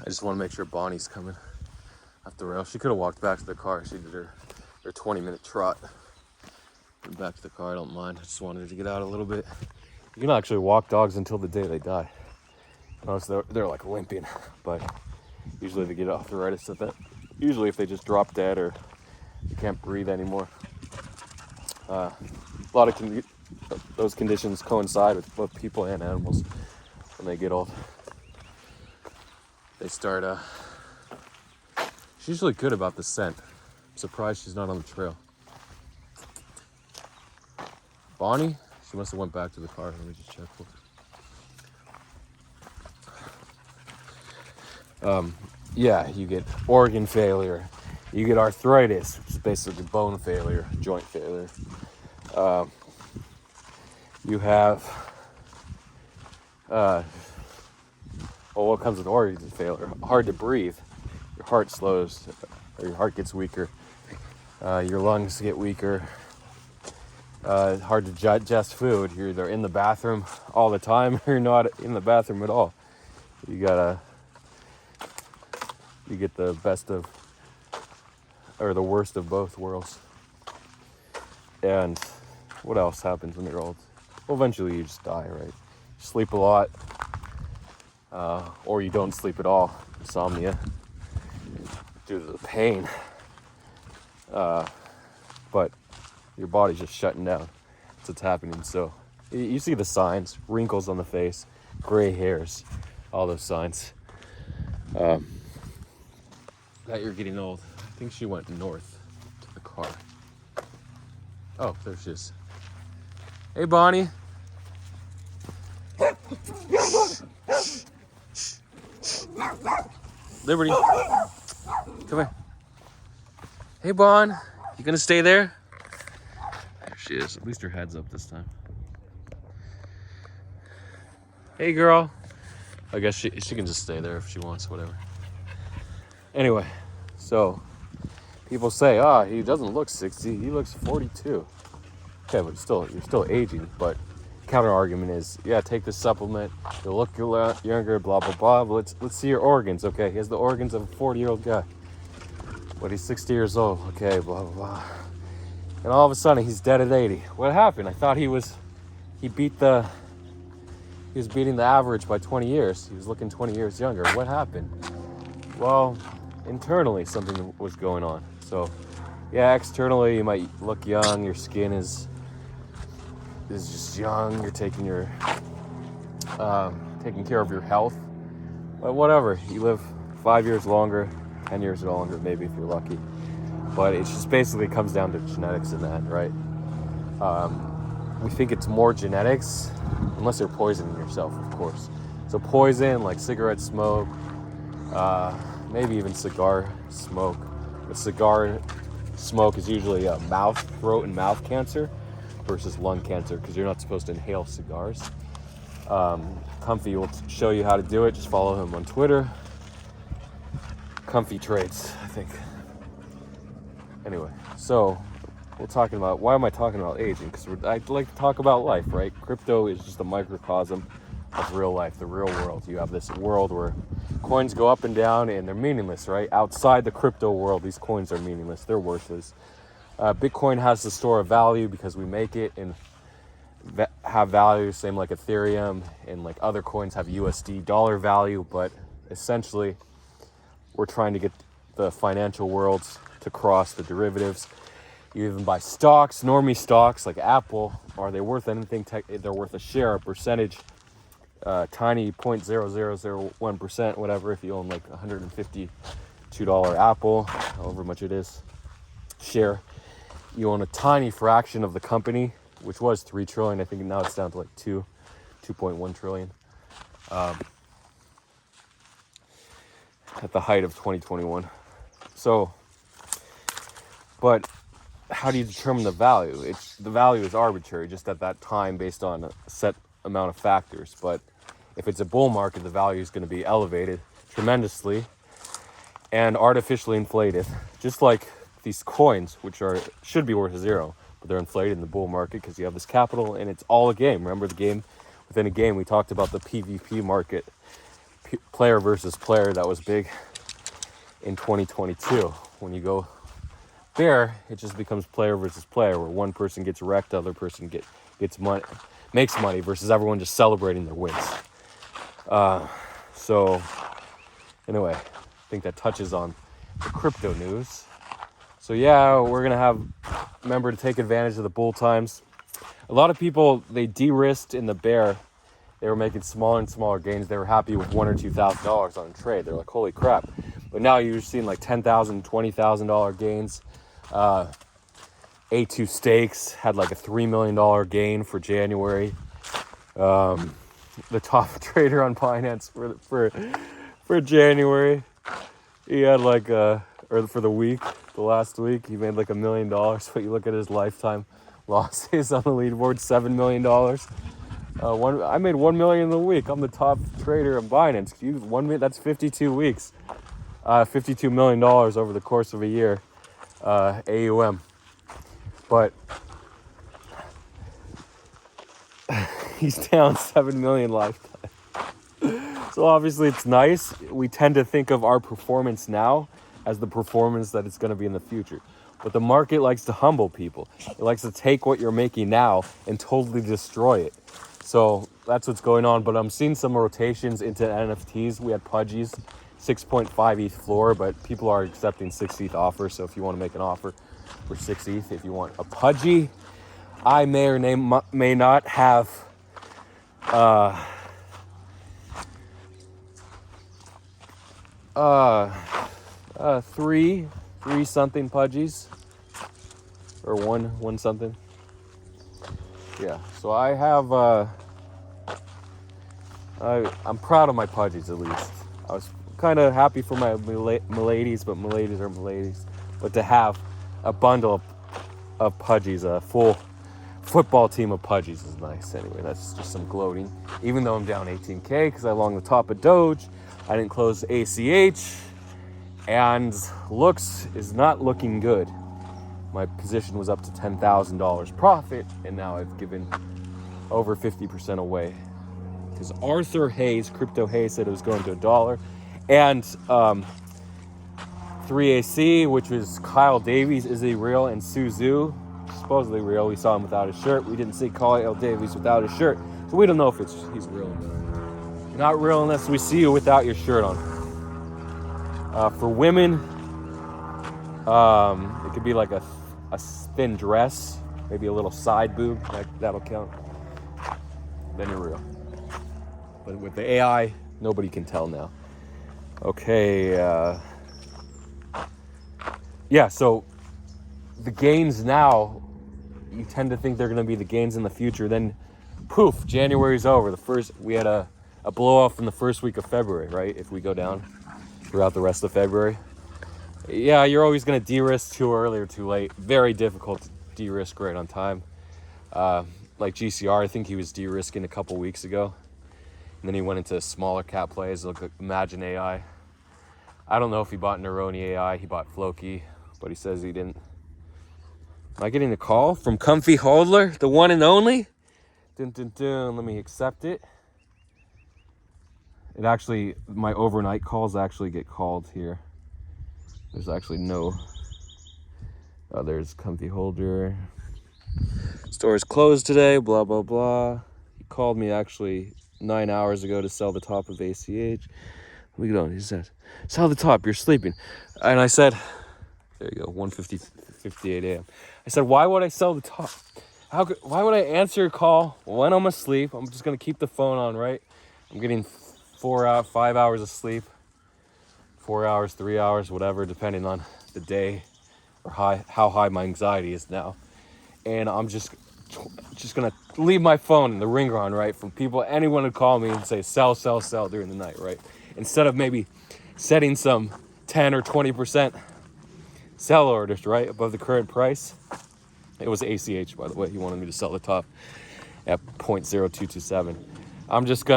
I just want to make sure Bonnie's coming off the rail. She could have walked back to the car. She did her 20-minute trot. Went back to the car, I don't mind. I just wanted her to get out a little bit. You can actually walk dogs until the day they die. Notice they're like limping, but usually they get arthritis at that. Usually if they just drop dead or you can't breathe anymore. A lot of those conditions coincide with both people and animals when they get old. They start, she's usually good about the scent. I'm surprised she's not on the trail. Bonnie, she must have went back to the car. Let me just check for her. Yeah, you get organ failure. You get arthritis, which is basically bone failure, joint failure. You have, what comes with organ failure? Hard to breathe. Your heart slows, or your heart gets weaker. Your lungs get weaker. Hard to digest food. You're either in the bathroom all the time or you're not in the bathroom at all. You get the best of, or the worst of both worlds. And what else happens when you're old? Well, eventually you just die, right? You sleep a lot, or you don't sleep at all, insomnia, due to the pain. But your body's just shutting down. That's what's happening. So you see the signs: wrinkles on the face, gray hairs, all those signs that you're getting old. I think she went north to the car. Oh, there she is. Hey, Bonnie. Liberty, come here. Hey, Bon, you gonna stay there? There she is. At least her head's up this time. Hey, girl. I guess she can just stay there if she wants, whatever. Anyway, so people say, he doesn't look 60, he looks 42. Okay, but you're still aging. But counter argument is, yeah, take this supplement, you'll look younger, blah blah blah. But let's see your organs. Okay, he has the organs of a 40-year-old guy, but he's 60 years old. Okay, blah blah blah. And all of a sudden he's dead at 80. What happened? I thought he was beating the average by 20 years. He was looking 20 years younger. What happened? Well, internally something was going on. So yeah, externally you might look young, your skin is just young, you're taking care of your health. But whatever, you live 5 years longer, 10 years longer maybe if you're lucky. But it just basically comes down to genetics in that, right? We think it's more genetics, unless you're poisoning yourself, of course. So poison, like cigarette smoke, maybe even cigar smoke. But cigar smoke is usually throat and mouth cancer versus lung cancer, because you're not supposed to inhale cigars. Comfy will show you how to do it. Just follow him on Twitter. Comfy Trades, I think. Anyway, so why am I talking about aging? Because I'd like to talk about life, right? Crypto is just a microcosm of real life, the real world. You have this world where coins go up and down and they're meaningless, right? Outside the crypto world, these coins are meaningless. They're worthless. Bitcoin has the store of value because we make it and have value, same like Ethereum, and like other coins have USD dollar value. But essentially, we're trying to get the financial worlds to cross the derivatives. You even buy stocks, normie stocks like Apple. Are they worth anything? They're worth a share, a percentage, tiny 0.0001%, whatever. If you own like $152 Apple, however much it is, share, you own a tiny fraction of the company, which was 3 trillion. I think now it's down to like 2.1 trillion. At the height of 2021. So, but how do you determine the value? The value is arbitrary, just at that time based on a set amount of factors. But if it's a bull market, the value is going to be elevated tremendously and artificially inflated, just like these coins, which should be worth zero, but they're inflated in the bull market because you have this capital and it's all a game. Remember the game within a game? We talked about the PvP market. player versus player that was big in 2022. When you go bear, it just becomes player versus player, where one person gets wrecked, the other person gets money, makes money, versus everyone just celebrating their wins. So anyway, I think that touches on the crypto news. So yeah, we're gonna remember to take advantage of the bull times. A lot of people, they de-risked in the bear. They were making smaller and smaller gains. They were happy with $1,000 or $2,000 on a trade. They're like, holy crap. But now you're seeing like $10,000, $20,000 gains. A2 Stakes had like a $3 million gain for January. The top trader on Binance for January, he had like or for the last week, he made like $1 million. But you look at his lifetime losses on the leaderboard, $7 million. I made $1 million a week. I'm the top trader on Binance. That's 52 weeks. $52 million over the course of a year. AUM. But he's down 7 million lifetime. So obviously it's nice. We tend to think of our performance now as the performance that it's going to be in the future. But the market likes to humble people. It likes to take what you're making now and totally destroy it. So that's what's going on. But I'm seeing some rotations into NFTs. We had Pudgies, 6.5 ETH floor, but people are accepting 6 ETH offer. So if you want to make an offer for 6 ETH, if you want a Pudgy, I may or may not have three something Pudgies, or one something. Yeah, so I have I'm proud of my Pudgies, at least. I was kind of happy for my Miladies, but Miladies are Miladies. But to have a bundle of Pudgies, a full football team of Pudgies is nice. Anyway, that's just some gloating. Even though I'm down 18K because I long the top of Doge, I didn't close ACH, and looks is not looking good. My position was up to $10,000 profit, and now I've given over 50% away. Because Arthur Hayes, Crypto Hayes, said it was going to $1. And 3AC, which was Kyle Davies, is he real? And Suzu, supposedly real. We saw him without his shirt. We didn't see Kyle Davies without his shirt. So we don't know if he's real or not. Not real unless we see you without your shirt on. For women, it could be like a thin dress, maybe a little side boob, that'll count. Then you're real. But with the AI, nobody can tell now. Okay, yeah, so the gains now, you tend to think they're going to be the gains in the future. Then, poof, January's over. We had a blow off in the first week of February, right? If we go down throughout the rest of February. Yeah, you're always going to de-risk too early or too late. Very difficult to de-risk right on time. Like GCR, I think he was de-risking a couple weeks ago. And then he went into smaller cap plays, like Imagine AI. I don't know if he bought Neroni AI, he bought Floki, but he says he didn't. Am I getting a call from Comfy Hodler, the one and only? Dun, dun, dun. Let me accept it. It actually, my overnight calls actually get called here. There's actually no. Oh, there's Comfy Holder. Store is closed today, blah, blah, blah. He called me actually 9 hours ago to sell the top of ACH. Look at on. He said, sell the top, you're sleeping. And I said, there you go, 1:58 a.m. I said, why would I sell the top? Why would I answer a call when I'm asleep? I'm just going to keep the phone on, right? I'm getting 5 hours of sleep. 4 hours, 3 hours, whatever, depending on the day or how high my anxiety is now. And I'm just gonna leave my phone in the ringer on, right? From people, anyone would call me and say, sell during the night, right? Instead of maybe setting some 10 or 20% sell orders, right? Above the current price. It was ACH, by the way. He wanted me to sell the top at 0.0227. I'm just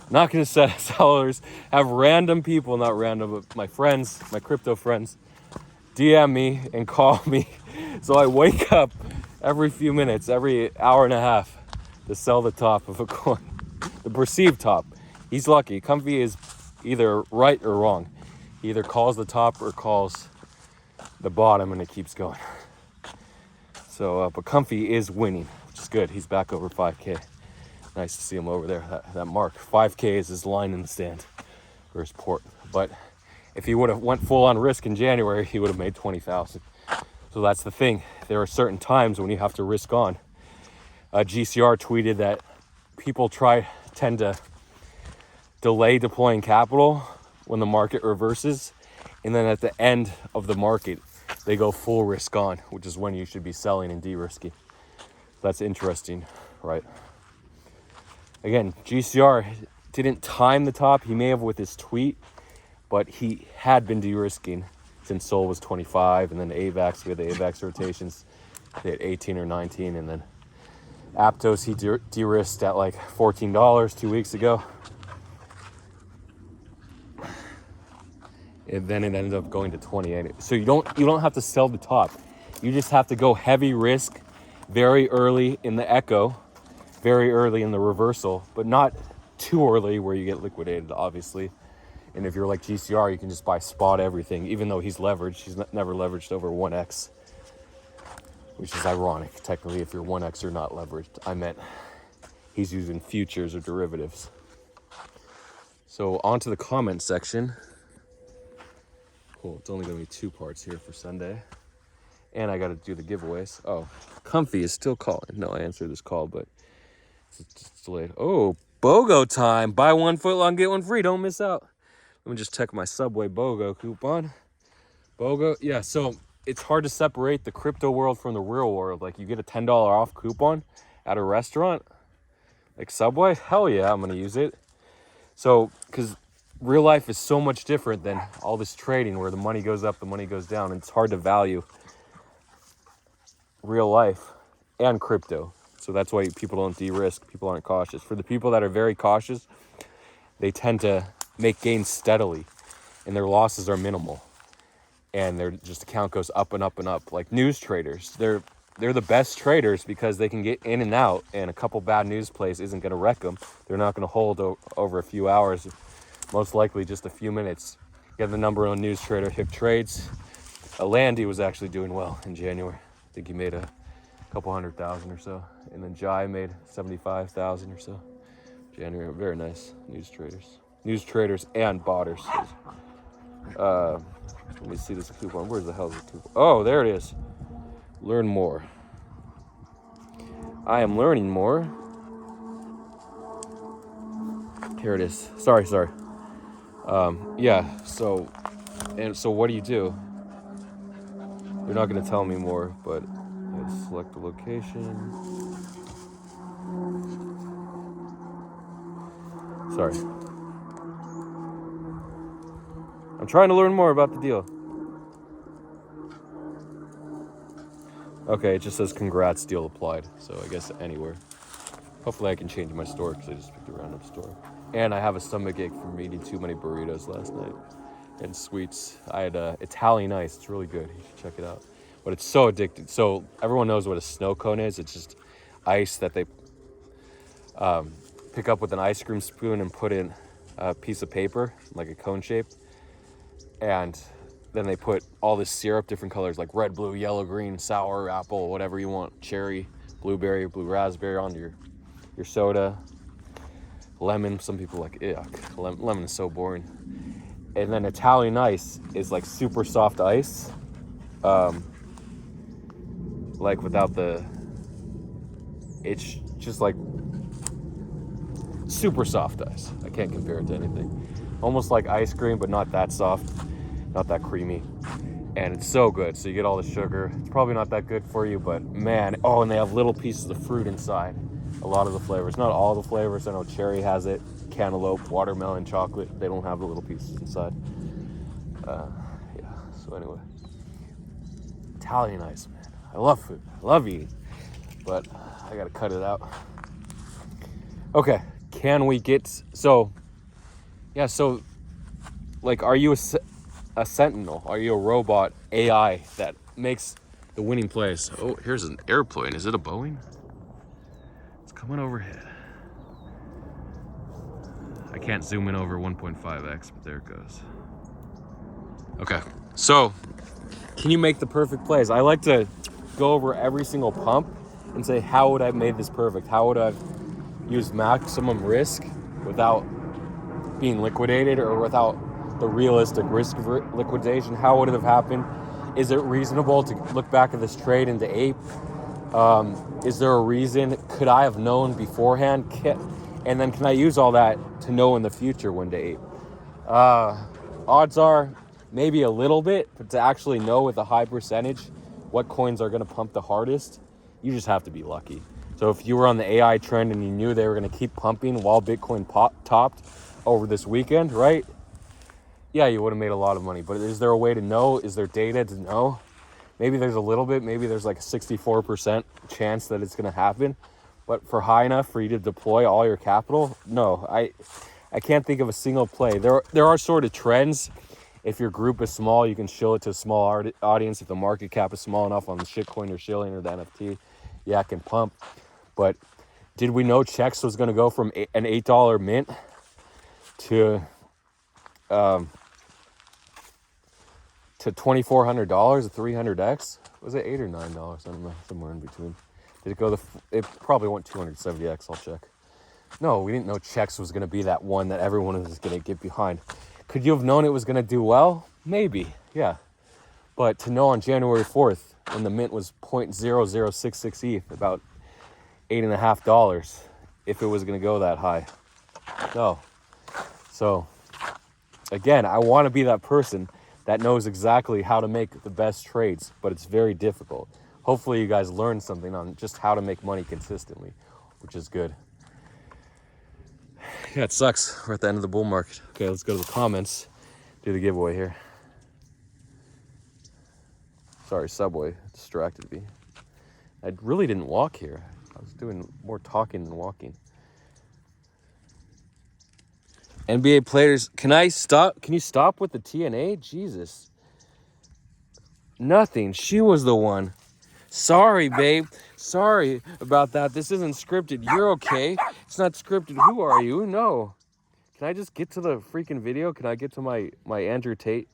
not gonna set sellers, have random people, not random, but my friends, my crypto friends, DM me and call me. So I wake up every few minutes, every hour and a half, to sell the top of a coin, the perceived top. He's lucky. Comfy is either right or wrong. He either calls the top or calls the bottom, and it keeps going. So, but Comfy is winning, which is good. He's back over 5K. Nice to see him over there, that mark. 5K is his line in the stand, or his port. But if he would have went full on risk in January, he would have made 20,000. So that's the thing. There are certain times when you have to risk on. GCR tweeted that people tend to delay deploying capital when the market reverses, and then at the end of the market, they go full risk on, which is when you should be selling and de-risking. That's interesting, right? Again, GCR didn't time the top. He may have with his tweet, but he had been de-risking since Sol was 25, and then AVAX, we had the AVAX rotations, they had 18 or 19, and then Aptos, he de-risked at like $14 2 weeks ago. And then it ended up going to 28. So you don't have to sell the top. You just have to go heavy risk very early in the echo, very early in the reversal, but not too early where you get liquidated, obviously. And if you're like GCR, you can just buy spot everything, even though he's leveraged. He's never leveraged over 1x, which is ironic. Technically, if you're 1x, you're not leveraged. I meant he's using futures or derivatives. So on to the comment section. Cool, it's only going to be 2 parts here for Sunday. And I got to do the giveaways. Oh, Comfy is still calling. No, I answered this call, but it's delayed. Oh, BOGO time. Buy 1 foot long, get 1 free. Don't miss out. Let me just check my Subway BOGO coupon. BOGO, yeah, so it's hard to separate the crypto world from the real world. Like, you get a $10 off coupon at a restaurant, like Subway. Hell yeah, I'm going to use it. So, because real life is so much different than all this trading where the money goes up, the money goes down, and it's hard to value real life and crypto. So that's why people don't de-risk, people aren't cautious. For the people that are very cautious, they tend to make gains steadily and their losses are minimal. And their just account goes up and up and up. Like news traders, they're the best traders because they can get in and out, and a couple bad news plays isn't going to wreck them. They're not going to hold over a few hours, most likely just a few minutes. Get the number on news trader hip trades. Landy was actually doing well in January. I think he made a couple 100,000 or so, and then Jai made 75,000 or so. January, very nice news traders and botters. Let me see this coupon. Where's the hell is the coupon? Oh, there it is. Learn more. I am learning more. Here it is. Sorry. Yeah, so what do you do? They're not going to tell me more, but let's select the location. Sorry. I'm trying to learn more about the deal. Okay, it just says congrats, deal applied. So I guess anywhere. Hopefully I can change my store because I just picked a random store. And I have a stomach ache from eating too many burritos last night. And sweets. I had Italian ice. It's really good. You should check it out. But it's so addicting. So everyone knows what a snow cone is. It's just ice that they pick up with an ice cream spoon and put in a piece of paper, like a cone shape. And then they put all this syrup, different colors, like red, blue, yellow, green, sour, apple, whatever you want, cherry, blueberry, blue raspberry on your soda. Lemon, some people like, yuck, lemon is so boring. And then Italian ice is like super soft ice, like without it's just like super soft ice. I can't compare it to anything. Almost like ice cream, but not that soft, not that creamy. And it's so good. So you get all the sugar. It's probably not that good for you, but man, oh, and they have little pieces of fruit inside. A lot of the flavors, not all the flavors. I know cherry has it, cantaloupe, watermelon, chocolate. They don't have the little pieces inside. Yeah, so anyway. Italian ice, man. I love food. I love eating. But I gotta cut it out. Okay, can we get, so like, are you a sentinel? Are you a robot AI that makes the winning plays? Oh, here's an airplane. Is it a Boeing? It's coming overhead. I can't zoom in over 1.5x, but there it goes. Okay, so can you make the perfect plays? I like to go over every single pump and say, how would I have made this perfect? How would I have used maximum risk without being liquidated or without the realistic risk of liquidation? How would it have happened? Is it reasonable to look back at this trade into ape? Is there a reason? Could I have known beforehand? And then can I use all that to know in the future when to ape? Odds are maybe a little bit, but to actually know with a high percentage what coins are going to pump the hardest, you just have to be lucky. So if you were on the AI trend and you knew they were going to keep pumping while Bitcoin topped over this weekend, right? Yeah, you would have made a lot of money. But is there a way to know? Is there data to know? Maybe there's a little bit. Maybe there's like a 64% chance that it's going to happen. But for high enough for you to deploy all your capital, no. I can't think of a single play. There are sort of trends. If your group is small, you can show it to a small audience. If the market cap is small enough on the shitcoin or shilling or the NFT, yeah, it can pump. But did we know Chex was going to go from an $8 mint to $2,400, a 300x? Was it $8 or $9? I don't know, somewhere in between. Did it go it probably went 270x, I'll check. No, we didn't know Chex was going to be that one that everyone was going to get behind. Could you have known it was going to do well? Maybe, yeah. But to know on January 4th, when the mint was 0.0066 ETH, about $8.50, if it was going to go that high. No. So, again, I want to be that person that knows exactly how to make the best trades, but it's very difficult. Hopefully you guys learned something on just how to make money consistently, which is good. Yeah, it sucks. We're at the end of the bull market. Okay, let's go to the comments. Do the giveaway here. Sorry, Subway distracted me. I really didn't walk here. I was doing more talking than walking. NBA players, can you stop with the TNA? Jesus. Nothing. She was the one. Sorry, babe. Sorry about that. This isn't scripted. You're okay. It's not scripted. Who are you? No. Can I just get to the freaking video? Can I get to my Andrew Tate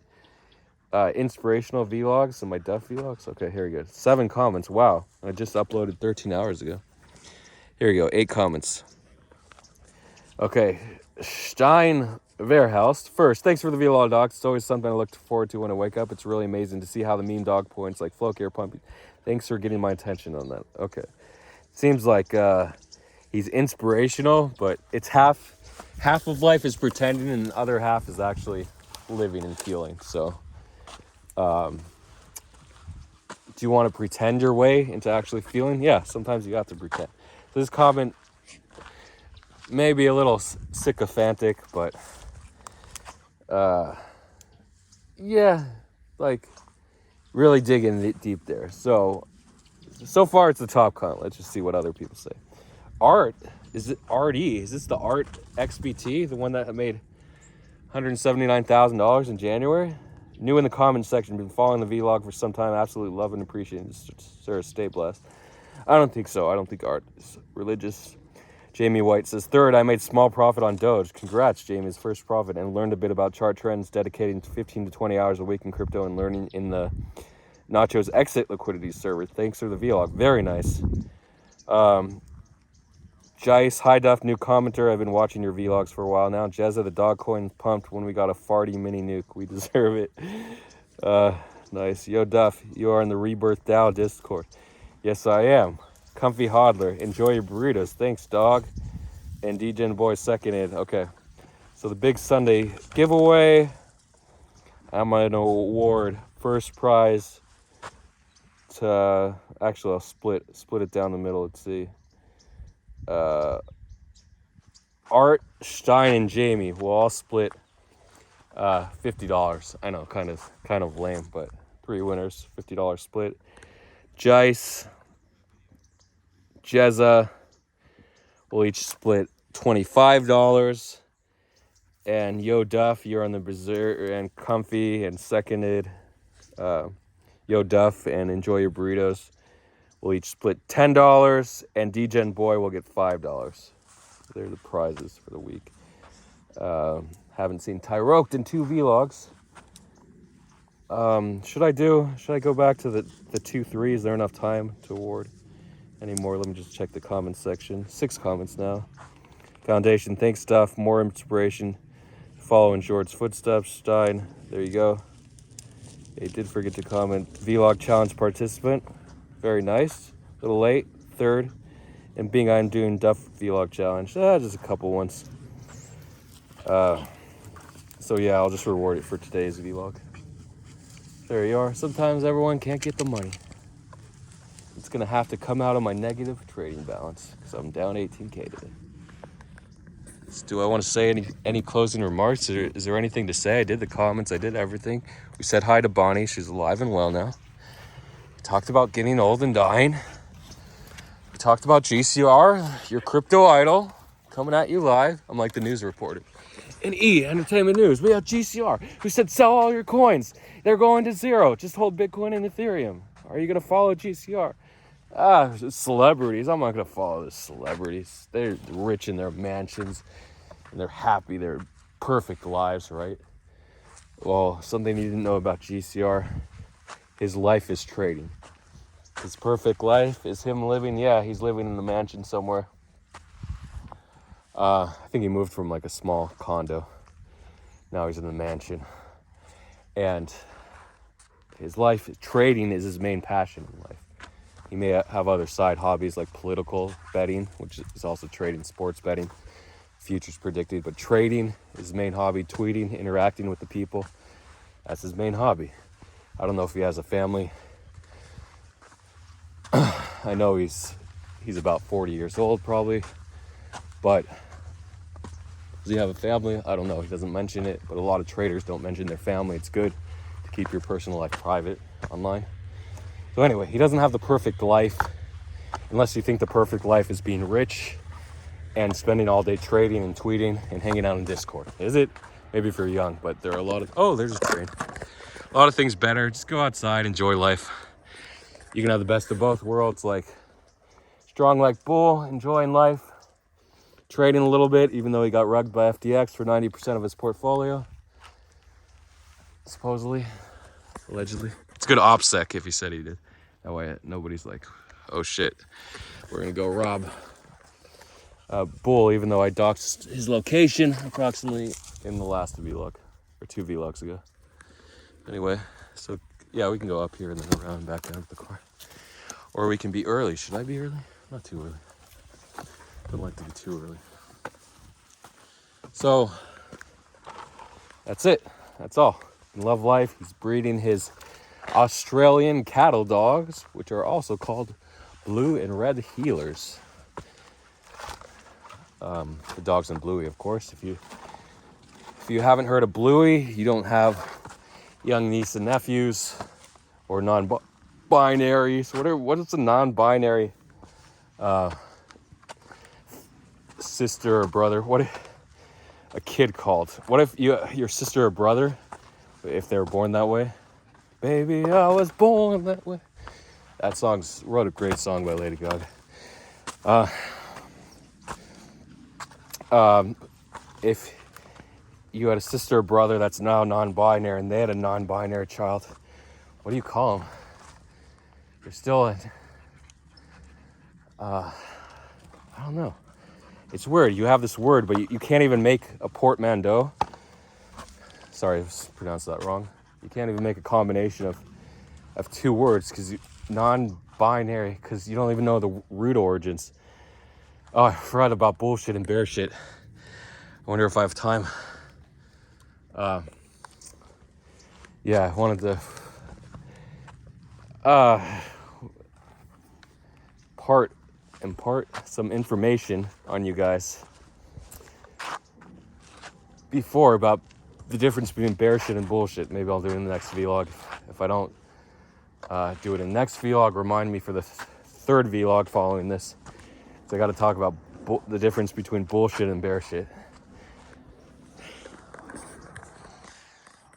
inspirational vlogs and my Duff vlogs? Okay, here we go. 7 comments. Wow. I just uploaded 13 hours ago. Here we go. 8 comments. Okay. Stein Verhaust. First, thanks for the vlog, docs. It's always something I look forward to when I wake up. It's really amazing to see how the meme dog points like flow care pumping. Thanks for getting my attention on that. Okay. Seems like he's inspirational, but it's half of life is pretending and the other half is actually living and feeling. So do you want to pretend your way into actually feeling? Yeah, sometimes you have to pretend. This comment may be a little sycophantic, but yeah, like really digging deep there. So far it's the top comment. Let's just see what other people say. Art, is it Art E? Is this the Art XBT, the one that made $179,000 in January? New in the comments section, been following the vlog for some time, absolutely love and appreciate it. Sir, stay blessed. I don't think so. I don't think Art is religious. Jamie White says, third, I made small profit on Doge. Congrats, Jamie's first profit, and learned a bit about chart trends, dedicating 15 to 20 hours a week in crypto and learning in the Nacho's exit liquidity server. Thanks for the vlog. Very nice. Jice, hi Duff, new commenter. I've been watching your vlogs for a while now. Jezza, the dog coin pumped when we got a farty mini nuke. We deserve it. Nice. Yo, Duff, you are in the Rebirth DAO Discord. Yes, I am. Comfy Hodler, enjoy your burritos. Thanks, dog. And DJ Boy seconded. Okay. So the big Sunday giveaway. I'm an award. First prize to actually I'll split it down the middle. Let's see. Art, Stein, and Jamie will all split $50. I know, kind of lame, but 3 winners, $50 split. Jice, Jezza will each split $25. And Yo Duff, you're on the Berserk, and Comfy and seconded. Yo Duff and enjoy your burritos. We'll each split $10, and DJ Boy will get $5. They're the prizes for the week. Haven't seen Tyroked in 2 vlogs. Should I go back to the 2-3? Is there enough time to award any more? Let me just check the comments section. 6 comments now. Foundation, thanks stuff, more inspiration. Follow in George's footsteps, Stein. There you go. He did forget to comment. Vlog challenge participant. Very nice. A little late. 3rd. And being I'm doing Duff vlog challenge. Just a couple ones. So yeah, I'll just reward it for today's vlog. There you are. Sometimes everyone can't get the money. It's gonna have to come out of my negative trading balance because I'm down 18K today. Do I want to say any closing remarks? Is there anything to say? I did the comments. I did everything. We said hi to Bonnie. She's alive and well now. We talked about getting old and dying. We talked about GCR, your crypto idol, coming at you live. I'm like the news reporter. In Entertainment News, we have GCR, who said sell all your coins. They're going to zero. Just hold Bitcoin and Ethereum. Are you going to follow GCR? Celebrities. I'm not going to follow the celebrities. They're rich in their mansions, and they're happy. They're perfect lives, right? Well, something you didn't know about GCR, his life is trading. His perfect life is him living, he's living in the mansion somewhere. I think he moved from like a small condo. Now he's in the mansion. And his life, trading is his main passion in life. He may have other side hobbies like political betting, which is also trading, sports betting, futures predicted. But trading is his main hobby. Tweeting, interacting with the people, that's his main hobby. I don't know if he has a family. I know he's about 40 years old probably. But does he have a family? I don't know. He doesn't mention it. But a lot of traders don't mention their family. It's good to keep your personal life private online. So anyway, he doesn't have the perfect life, unless you think the perfect life is being rich and spending all day trading and tweeting and hanging out in Discord. Is it? Maybe if you're young, but there are a lot of, there's a train. A lot of things better. Just go outside, enjoy life. You can have the best of both worlds, like strong like bull, enjoying life, trading a little bit, even though he got rugged by FTX for 90% of his portfolio. Supposedly, allegedly. It's good OPSEC if he said he did. That way nobody's like, oh shit, we're gonna go rob Bull, even though I doxed his location approximately in the last vlog, or 2 vlogs ago. Anyway, so yeah, we can go up here and then around and back down to the car. Or we can be early. Should I be early? Not too early. Don't like to be too early. So, that's it. That's all. Love life. He's breeding his Australian cattle dogs, which are also called blue and red healers. The dogs in Bluey, of course. If you haven't heard of Bluey, you don't have young niece and nephews or non-binary. So what is a non-binary sister or brother? What if a kid called? What if your sister or brother, if they were born that way? Baby, I was born that way. That wrote a great song by Lady Gaga. If you had a sister or brother that's now non-binary and they had a non-binary child, what do you call them? You're still I don't know. It's weird. You have this word, but you can't even make a portmanteau. Sorry, I pronounced that wrong. You can't even make a combination of 2 words because non-binary, because you don't even know the root origins. Oh, I forgot about bullshit and bear shit. I wonder if I have time. Yeah, I wanted to impart some information on you guys before about the difference between bear shit and bullshit. Maybe I'll do it in the next vlog. If I don't do it in the next vlog, remind me for the 3rd vlog following this. So I got to talk about the difference between bullshit and bear shit.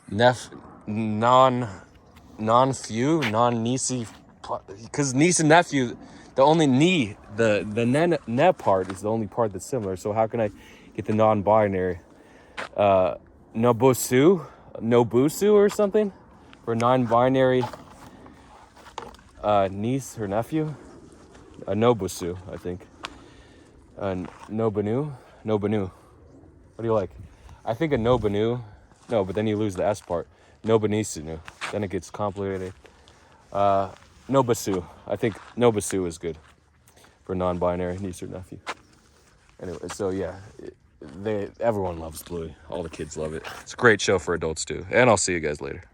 Non-niecey, because niece and nephew, the only the ne part is the only part that's similar. So how can I get the non-binary? Nobusu or something, for non-binary niece or nephew. Nobusu, I think. Nobanu. What do you like? I think a Nobanu. No, but then you lose the S part. Nobunisunu. Then it gets complicated. Nobusu. I think Nobusu is good for non-binary niece or nephew. Anyway, so yeah, everyone loves Bluey. All the kids love it. It's a great show for adults too. And I'll see you guys later.